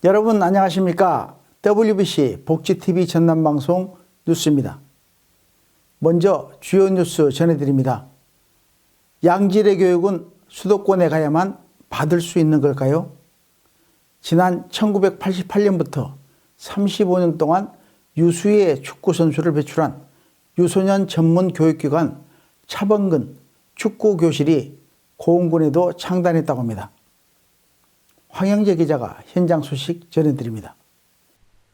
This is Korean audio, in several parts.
여러분 안녕하십니까? WBC 복지TV 전남방송 뉴스입니다. 먼저 주요 뉴스 전해드립니다. 양질의 교육은 수도권에 가야만 받을 수 있는 걸까요? 지난 1988년부터 35년 동안 유수의 축구선수를 배출한 유소년 전문 교육기관 차범근 축구교실이 고흥군에도 창단했다고 합니다. 황영재 기자가 현장 소식 전해드립니다.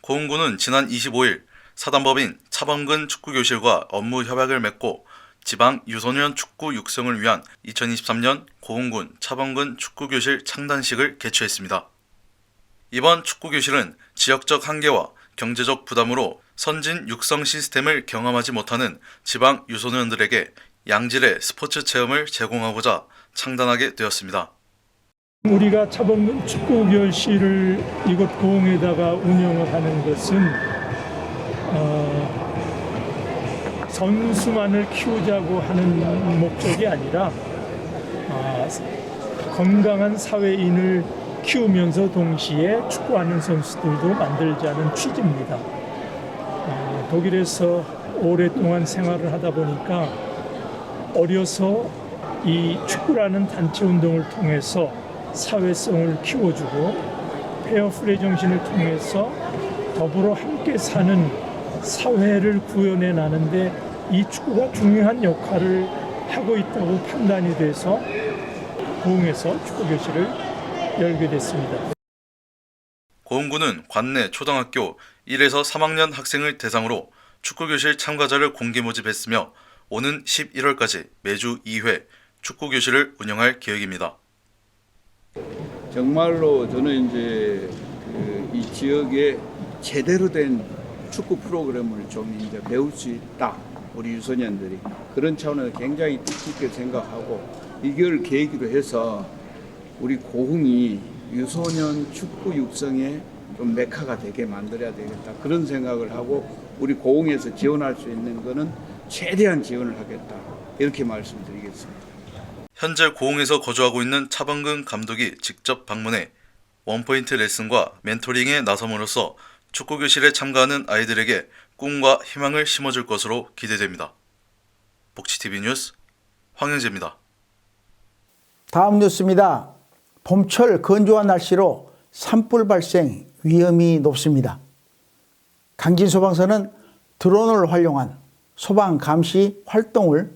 고흥군은 지난 25일 사단법인 차범근 축구교실과 업무 협약을 맺고 지방 유소년 축구 육성을 위한 2023년 고흥군 차범근 축구교실 창단식을 개최했습니다. 이번 축구교실은 지역적 한계와 경제적 부담으로 선진 육성 시스템을 경험하지 못하는 지방 유소년들에게 양질의 스포츠 체험을 제공하고자 창단하게 되었습니다. 우리가 차범근 축구교실을 이곳 고흥에다가 운영을 하는 것은 선수만을 키우자고 하는 목적이 아니라 건강한 사회인을 키우면서 동시에 축구하는 선수들도 만들자는 취지입니다. 독일에서 오랫동안 생활을 하다 보니까 어려서 이 축구라는 단체 운동을 통해서 사회성을 키워주고 페어플레이 정신을 통해서 더불어 함께 사는 사회를 구현해 나는데 이 축구가 중요한 역할을 하고 있다고 판단이 돼서 고흥에서 축구교실을 열게 됐습니다. 고흥군은 관내 초등학교 1에서 3학년 학생을 대상으로 축구교실 참가자를 공개 모집했으며 오는 11월까지 매주 2회 축구교실을 운영할 계획입니다. 정말로 저는 이제 이 지역에 제대로 된 축구 프로그램을 좀 이제 배울 수 있다. 우리 유소년들이 그런 차원에서 굉장히 뜻깊게 생각하고 이걸 계기로 해서 우리 고흥이 유소년 축구 육성의 좀 메카가 되게 만들어야 되겠다. 그런 생각을 하고 우리 고흥에서 지원할 수 있는 거는 최대한 지원을 하겠다. 이렇게 말씀드리겠습니다. 현재 고흥에서 거주하고 있는 차범근 감독이 직접 방문해 원포인트 레슨과 멘토링에 나섬으로써 축구교실에 참가하는 아이들에게 꿈과 희망을 심어줄 것으로 기대됩니다. 복지TV 뉴스 황영재입니다. 다음 뉴스입니다. 봄철 건조한 날씨로 산불 발생 위험이 높습니다. 강진소방서는 드론을 활용한 소방 감시 활동을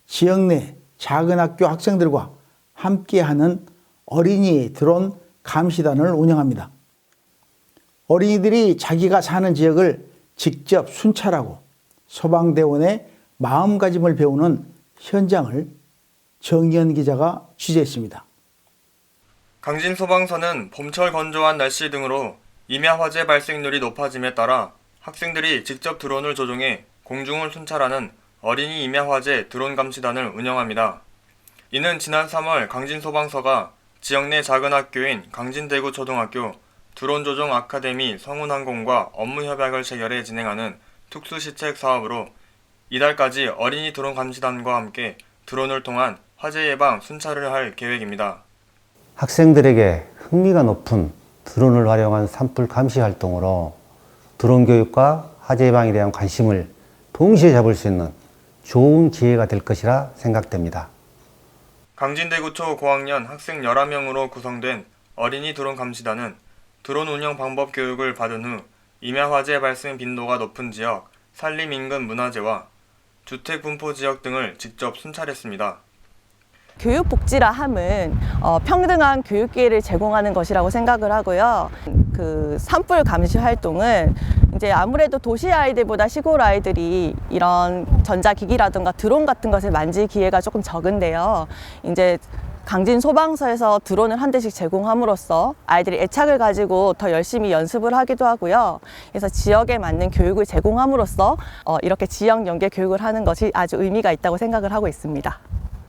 지역 내 작은 학교 학생들과 함께하는 어린이 드론 감시단을 운영합니다. 어린이들이 자기가 사는 지역을 직접 순찰하고 소방대원의 마음가짐을 배우는 현장을 정의연 기자가 취재했습니다. 강진소방서는 봄철 건조한 날씨 등으로 임야 화재 발생률이 높아짐에 따라 학생들이 직접 드론을 조종해 공중을 순찰하는 어린이 임야 화재 드론 감시단을 운영합니다. 이는 지난 3월 강진소방서가 지역 내 작은 학교인 강진대구초등학교 드론 조종 아카데미 성운항공과 업무 협약을 체결해 진행하는 특수시책 사업으로 이달까지 어린이 드론 감시단과 함께 드론을 통한 화재 예방 순찰을 할 계획입니다. 학생들에게 흥미가 높은 드론을 활용한 산불 감시 활동으로 드론 교육과 화재 예방에 대한 관심을 동시에 잡을 수 있는 좋은 기회가 될 것이라 생각됩니다. 강진대구초 고학년 학생 11명으로 구성된 어린이 드론 감시단은 드론 운영 방법 교육을 받은 후 임야 화재 발생 빈도가 높은 지역, 산림 인근 문화재와 주택 분포 지역 등을 직접 순찰했습니다. 교육복지라 함은 평등한 교육 기회를 제공하는 것이라고 생각을 하고요. 그 산불 감시 활동은 이제 아무래도 도시 아이들보다 시골 아이들이 이런 전자기기라든가 드론 같은 것을 만질 기회가 조금 적은데요. 이제 강진 소방서에서 드론을 한 대씩 제공함으로써 아이들이 애착을 가지고 더 열심히 연습을 하기도 하고요. 그래서 지역에 맞는 교육을 제공함으로써 이렇게 지역 연계 교육을 하는 것이 아주 의미가 있다고 생각을 하고 있습니다.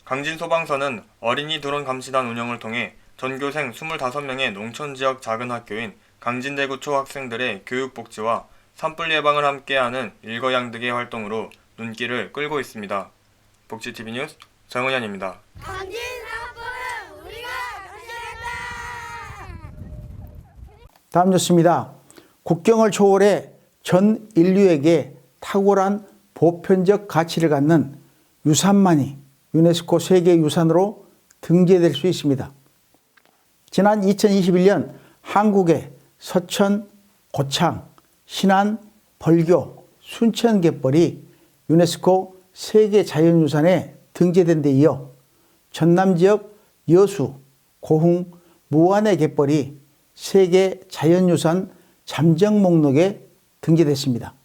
강진소방서는 어린이 드론 감시단 운영을 통해 전교생 25명의 농촌지역 작은 학교인 강진대구초 학생들의 교육복지와 산불 예방을 함께하는 일거양득의 활동으로 눈길을 끌고 있습니다. 복지TV 뉴스 정은현입니다. 강진 산불은 우리가 감시하겠다! 다음 뉴스입니다. 국경을 초월해 전 인류에게 탁월한 보편적 가치를 갖는 유산만이 유네스코 세계유산으로 등재될 수 있습니다. 지난 2021년 한국의 서천, 고창, 신안, 벌교, 순천 갯벌이 유네스코 세계자연유산에 등재된 데 이어 전남 지역 여수, 고흥, 무안의 갯벌이 세계자연유산 잠정 목록에 등재됐습니다.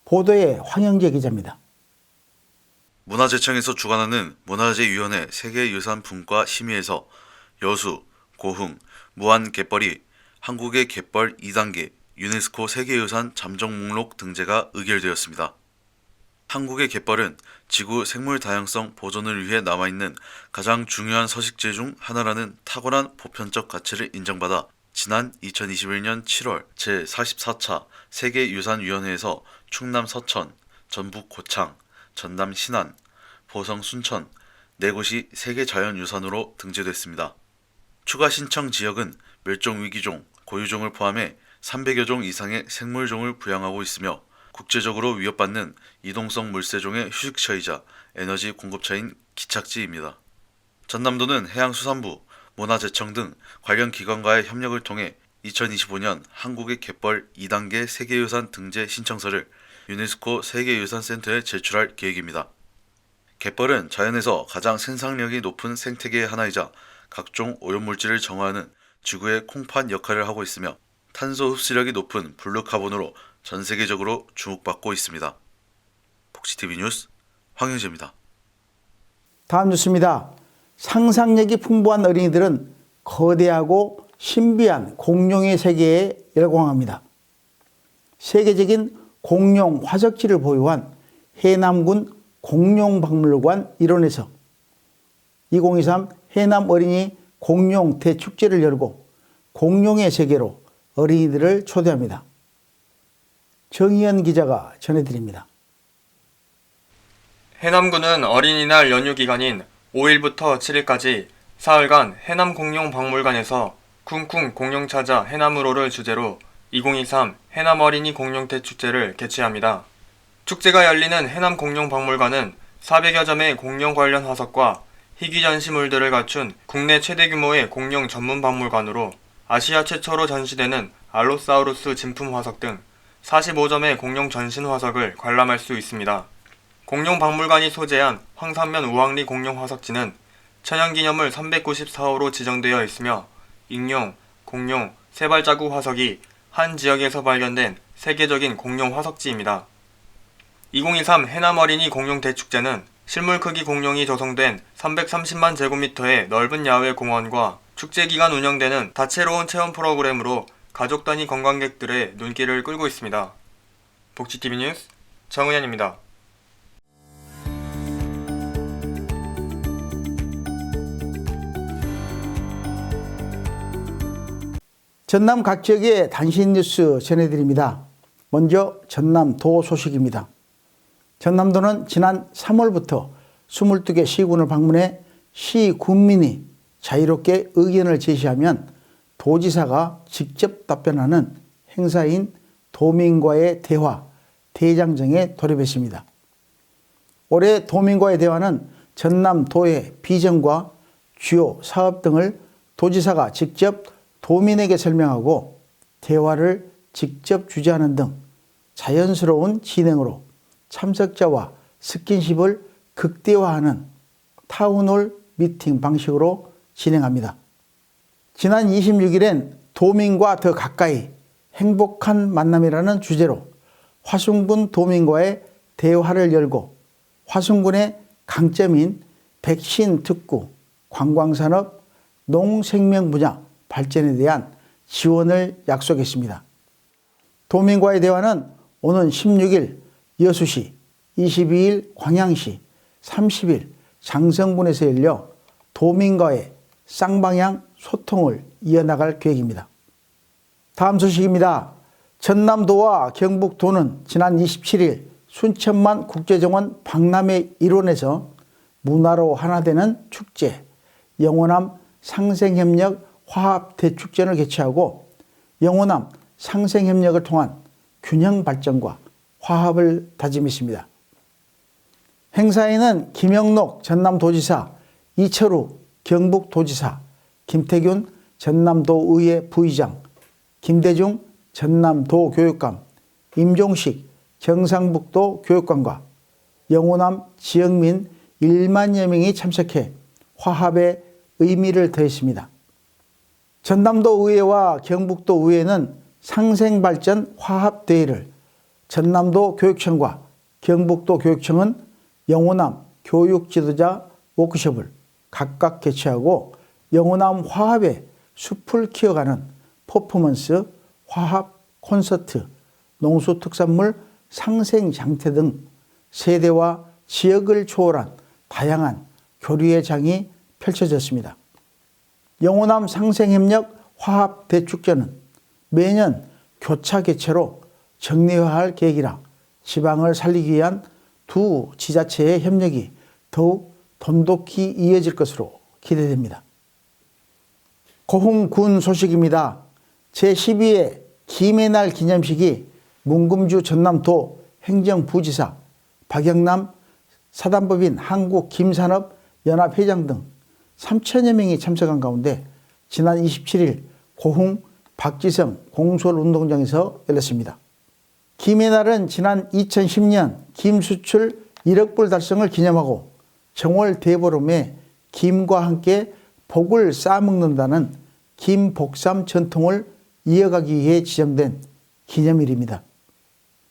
보도에 황영재 기자입니다. 문화재청에서 주관하는 문화재위원회 세계유산 분과 심의에서 여수, 고흥, 무안 갯벌이 한국의 갯벌 2단계 유네스코 세계유산 잠정 목록 등재가 의결되었습니다. 한국의 갯벌은 지구 생물 다양성 보존을 위해 남아있는 가장 중요한 서식지 중 하나라는 탁월한 보편적 가치를 인정받아 지난 2021년 7월 제44차 세계유산위원회에서 충남 서천, 전북 고창, 전남 신안, 보성 순천 4곳이 세계자연유산으로 등재됐습니다. 추가 신청 지역은 멸종위기종, 고유종을 포함해 300여 종 이상의 생물종을 부양하고 있으며 국제적으로 위협받는 이동성 물새종의 휴식처이자 에너지 공급처인 기착지입니다. 전남도는 해양수산부, 문화재청 등 관련 기관과의 협력을 통해 2025년 한국의 갯벌 2단계 세계유산 등재 신청서를 유네스코 세계유산센터에 제출할 계획입니다. 갯벌은 자연에서 가장 생산력이 높은 생태계의 하나이자 각종 오염물질을 정화하는 지구의 콩팥 역할을 하고 있으며 탄소 흡수력이 높은 블루카본으로 전 세계적으로 주목받고 있습니다. 복지TV 뉴스 황영재입니다. 다음 뉴스입니다. 상상력이 풍부한 어린이들은 거대하고 신비한 공룡의 세계에 열광합니다. 세계적인 공룡 화석지를 보유한 해남군 공룡박물관 일원에서 2023 해남 어린이 공룡 대축제를 열고 공룡의 세계로 어린이들을 초대합니다. 정희연 기자가 전해드립니다. 해남군은 어린이날 연휴 기간인 5일부터 7일까지 사흘간 해남공룡박물관에서 쿵쿵 공룡 찾아 해남으로를 주제로 2023 해남 어린이 공룡대 축제를 개최합니다. 축제가 열리는 해남공룡박물관은 400여 점의 공룡 관련 화석과 희귀 전시물들을 갖춘 국내 최대 규모의 공룡 전문 박물관으로 아시아 최초로 전시되는 알로사우루스 진품 화석 등 45점의 공룡 전신 화석을 관람할 수 있습니다. 공룡 박물관이 소재한 황산면 우왕리 공룡 화석지는 천연기념물 394호로 지정되어 있으며 익룡, 공룡, 세발자국 화석이 한 지역에서 발견된 세계적인 공룡 화석지입니다. 2023 해남 어린이 공룡 대축제는 실물 크기 공룡이 조성된 330만 제곱미터의 넓은 야외 공원과 축제 기간 운영되는 다채로운 체험 프로그램으로 가족 단위 관광객들의 눈길을 끌고 있습니다. 복지TV 뉴스 정은현입니다. 전남 각 지역의 단신 뉴스 전해드립니다. 먼저 전남도 소식입니다. 전남도는 지난 3월부터 22개 시군을 방문해 시군민이 자유롭게 의견을 제시하면 도지사가 직접 답변하는 행사인 도민과의 대화 대장정에 돌입했습니다. 올해 도민과의 대화는 전남도의 비전과 주요 사업 등을 도지사가 직접 도민에게 설명하고 대화를 직접 주재하는 등 자연스러운 진행으로 참석자와 스킨십을 극대화하는 타운홀 미팅 방식으로 진행합니다. 지난 26일엔 도민과 더 가까이 행복한 만남이라는 주제로 화순군 도민과의 대화를 열고 화순군의 강점인 백신 특구, 관광산업, 농생명 분야 발전에 대한 지원을 약속했습니다. 도민과의 대화는 오는 16일 여수시, 22일 광양시, 30일 장성군에서 열려 도민과의 쌍방향 소통을 이어나갈 계획입니다. 다음 소식입니다. 전남도와 경북도는 지난 27일 순천만 국제정원 박람회 일원에서 문화로 하나 되는 축제, 영원함 상생협력 화합대축전을 개최하고 영호남 상생협력을 통한 균형 발전과 화합을 다짐했습니다. 행사에는 김영록 전남도지사, 이철우 경북도지사, 김태균 전남도의회 부의장, 김대중 전남도교육감, 임종식 경상북도 교육감과 영호남 지역민 1만여 명이 참석해 화합의 의미를 더했습니다. 전남도의회와 경북도의회는 상생발전 화합대회를, 전남도 교육청과 경북도 교육청은 영호남 교육지도자 워크숍을 각각 개최하고 영호남 화합의 숲을 키워가는 퍼포먼스, 화합 콘서트, 농수특산물 상생장터 등 세대와 지역을 초월한 다양한 교류의 장이 펼쳐졌습니다. 영호남 상생협력 화합 대축제는 매년 교차 개최로 정례화할 계획이라 지방을 살리기 위한 두 지자체의 협력이 더욱 돈독히 이어질 것으로 기대됩니다. 고흥군 소식입니다. 제12회 김의 날 기념식이 문금주 전남도 행정부지사, 박영남 사단법인 한국김산업연합회장 등 3천여 명이 참석한 가운데 지난 27일 고흥 박지성 공설운동장에서 열렸습니다. 김의 날은 지난 2010년 김 수출 1억 불 달성을 기념하고 정월 대보름에 김과 함께 복을 쌓아먹는다는 김복삼 전통을 이어가기 위해 지정된 기념일입니다.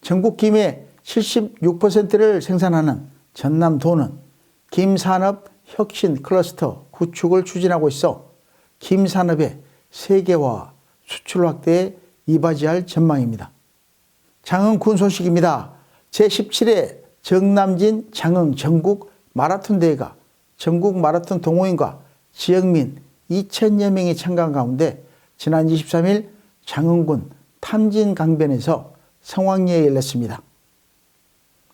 전국 김의 76%를 생산하는 전남도는 김산업 혁신 클러스터 구축을 추진하고 있어 김산업의 세계화, 수출 확대에 이바지할 전망입니다. 장흥군 소식입니다. 제17회 정남진 장흥 전국 마라톤 대회가 전국 마라톤 동호인과 지역민 2천여 명이 참가한 가운데 지난 23일 장흥군 탐진강변에서 성황리에 열렸습니다.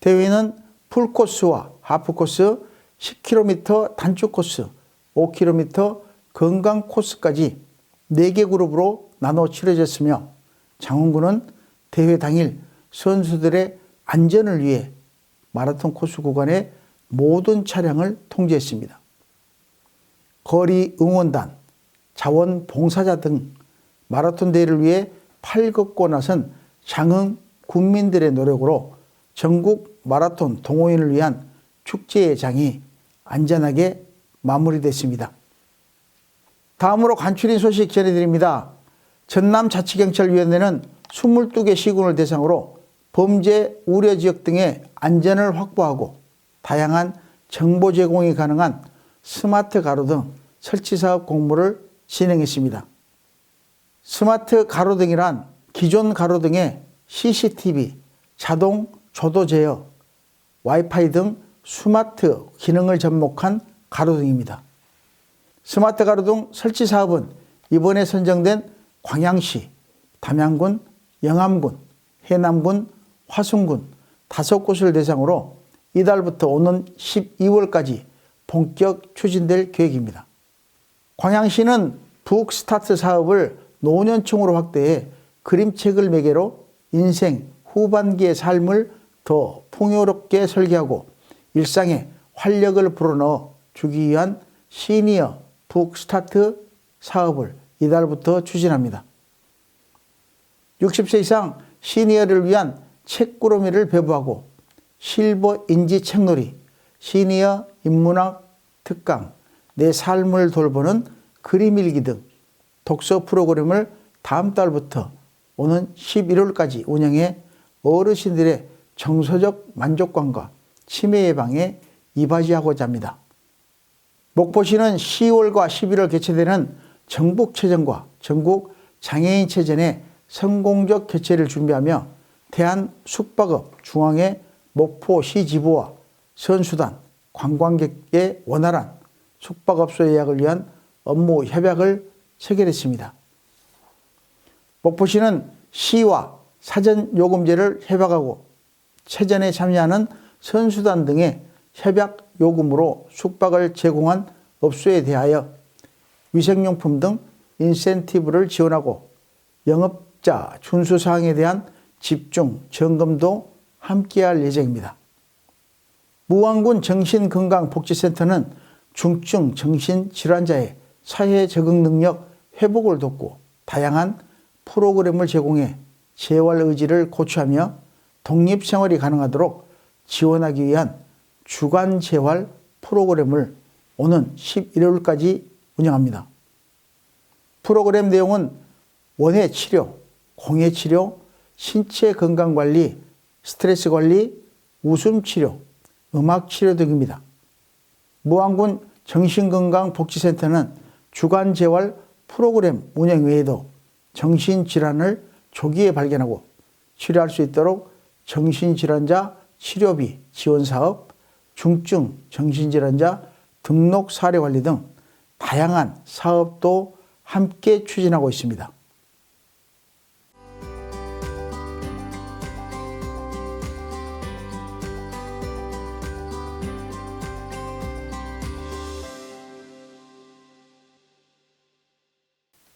대회는 풀코스와 하프코스, 10km 단축코스, 5km 건강 코스까지 4개 그룹으로 나눠 치러졌으며 장흥군은 대회 당일 선수들의 안전을 위해 마라톤 코스 구간의 모든 차량을 통제했습니다. 거리 응원단, 자원봉사자 등 마라톤 대회를 위해 팔 걷고 나선 장흥 군민들의 노력으로 전국 마라톤 동호인을 위한 축제의 장이 안전하게 마무리됐습니다. 다음으로 간추린 소식 전해드립니다. 전남자치경찰위원회는 22개 시군을 대상으로 범죄 우려 지역 등의 안전을 확보하고 다양한 정보 제공이 가능한 스마트 가로등 설치 사업 공모를 진행했습니다. 스마트 가로등이란 기존 가로등에 CCTV, 자동 조도 제어, 와이파이 등 스마트 기능을 접목한 가로등입니다. 스마트 가로등 설치 사업은 이번에 선정된 광양시, 담양군, 영암군, 해남군, 화순군 5곳을 대상으로 이달부터 오는 12월까지 본격 추진될 계획입니다. 광양시는 북스타트 사업을 노년층으로 확대해 그림책을 매개로 인생 후반기의 삶을 더 풍요롭게 설계하고 일상에 활력을 불어넣어 주기 위한 시니어 북스타트 사업을 이달부터 추진합니다. 60세 이상 시니어를 위한 책꾸러미를 배부하고 실버 인지 책놀이, 시니어 인문학 특강, 내 삶을 돌보는 그림 일기 등 독서 프로그램을 다음 달부터 오는 11월까지 운영해 어르신들의 정서적 만족감과 치매 예방에 이바지하고자 합니다. 목포시는 10월과 11월 개최되는 전국체전과 전국 장애인체전의 성공적 개최를 준비하며 대한숙박업 중앙회 목포시 지부와 선수단, 관광객의 원활한 숙박업소 예약을 위한 업무 협약을 체결했습니다. 목포시는 시와 사전요금제를 협약하고 체전에 참여하는 선수단 등의 협약 요금으로 숙박을 제공한 업소에 대하여 위생용품 등 인센티브를 지원하고 영업자 준수 사항에 대한 집중 점검도 함께할 예정입니다. 무안군 정신건강복지센터는 중증 정신질환자의 사회 적응 능력 회복을 돕고 다양한 프로그램을 제공해 재활 의지를 고취하며 독립생활이 가능하도록 지원하기 위한 주간 재활 프로그램을 오는 11월까지 운영합니다. 프로그램 내용은 원해 치료, 공해 치료, 신체 건강 관리, 스트레스 관리, 웃음 치료, 음악 치료 등입니다. 무안군 정신건강복지센터는 주간 재활 프로그램 운영 외에도 정신질환을 조기에 발견하고 치료할 수 있도록 정신질환자 치료비 지원 사업, 중증 정신질환자 등록 사례 관리 등 다양한 사업도 함께 추진하고 있습니다.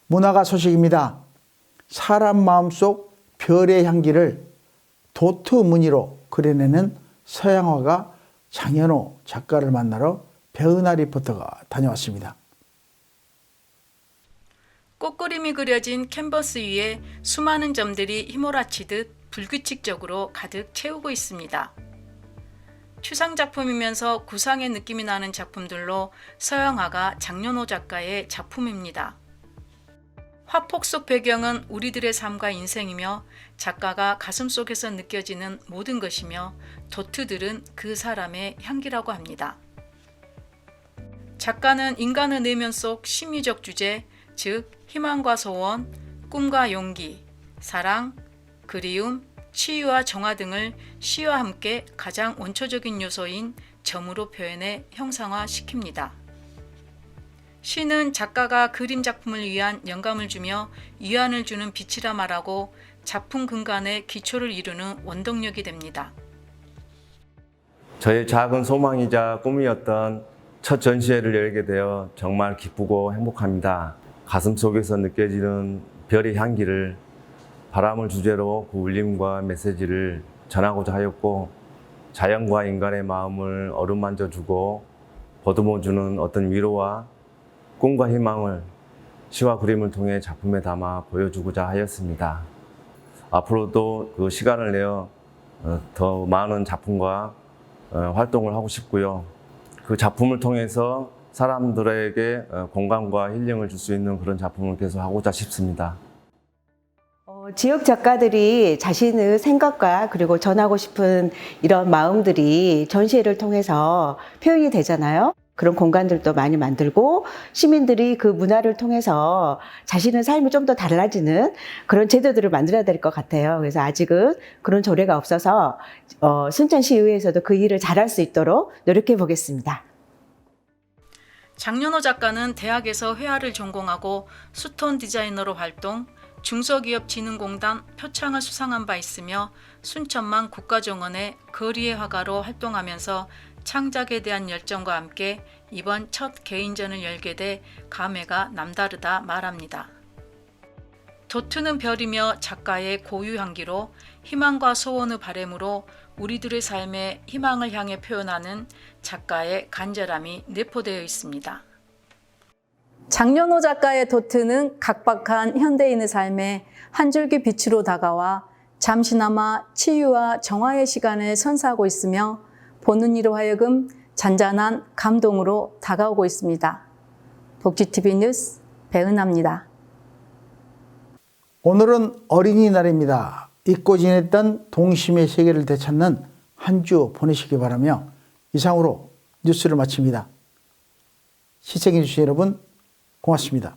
문화가 소식입니다. 사람 마음속 별의 향기를 도트 무늬로 그려내는 서양화가 장현호 작가를 만나러 배은하 리포터가 다녀왔습니다. 꽃그림이 그려진 캔버스 위에 수많은 점들이 휘몰아치듯 불규칙적으로 가득 채우고 있습니다. 추상작품이면서 구상의 느낌이 나는 작품들로 서양화가 장현호 작가의 작품입니다. 화폭 속 배경은 우리들의 삶과 인생이며 작가가 가슴속에서 느껴지는 모든 것이며 도트들은 그 사람의 향기라고 합니다. 작가는 인간의 내면 속 심리적 주제, 즉 희망과 소원, 꿈과 용기, 사랑, 그리움, 치유와 정화 등을 시와 함께 가장 원초적인 요소인 점으로 표현해 형상화시킵니다. 시는 작가가 그림 작품을 위한 영감을 주며 위안을 주는 빛이라 말하고 작품 근간의 기초를 이루는 원동력이 됩니다. 저의 작은 소망이자 꿈이었던 첫 전시회를 열게 되어 정말 기쁘고 행복합니다. 가슴속에서 느껴지는 별의 향기를 바람을 주제로 그 울림과 메시지를 전하고자 하였고, 자연과 인간의 마음을 어루만져주고 보듬어주는 어떤 위로와 꿈과 희망을 시와 그림을 통해 작품에 담아 보여주고자 하였습니다. 앞으로도 그 시간을 내어 더 많은 작품과 활동을 하고 싶고요. 그 작품을 통해서 사람들에게 공감과 힐링을 줄 수 있는 그런 작품을 계속 하고자 싶습니다. 지역 작가들이 자신의 생각과 그리고 전하고 싶은 이런 마음들이 전시회를 통해서 표현이 되잖아요. 그런 공간들도 많이 만들고 시민들이 그 문화를 통해서 자신의 삶이 좀 더 달라지는 그런 제도들을 만들어야 될 것 같아요. 그래서 아직은 그런 조례가 없어서 순천시의회에서도 그 일을 잘할 수 있도록 노력해 보겠습니다. 장현호 작가는 대학에서 회화를 전공하고 수톤 디자이너로 활동, 중소기업진흥공단 표창을 수상한 바 있으며 순천만 국가정원의 거리의 화가로 활동하면서 창작에 대한 열정과 함께 이번 첫 개인전을 열게 돼 감회가 남다르다 말합니다. 도트는 별이며 작가의 고유 향기로 희망과 소원의 바램으로 우리들의 삶의 희망을 향해 표현하는 작가의 간절함이 내포되어 있습니다. 장현호 작가의 도트는 각박한 현대인의 삶에 한 줄기 빛으로 다가와 잠시나마 치유와 정화의 시간을 선사하고 있으며 보는 이로 하여금 잔잔한 감동으로 다가오고 있습니다. 복지TV 뉴스 배은하입니다. 오늘은 어린이날입니다. 잊고 지냈던 동심의 세계를 되찾는 한 주 보내시기 바라며 이상으로 뉴스를 마칩니다. 시청해주신 여러분 고맙습니다.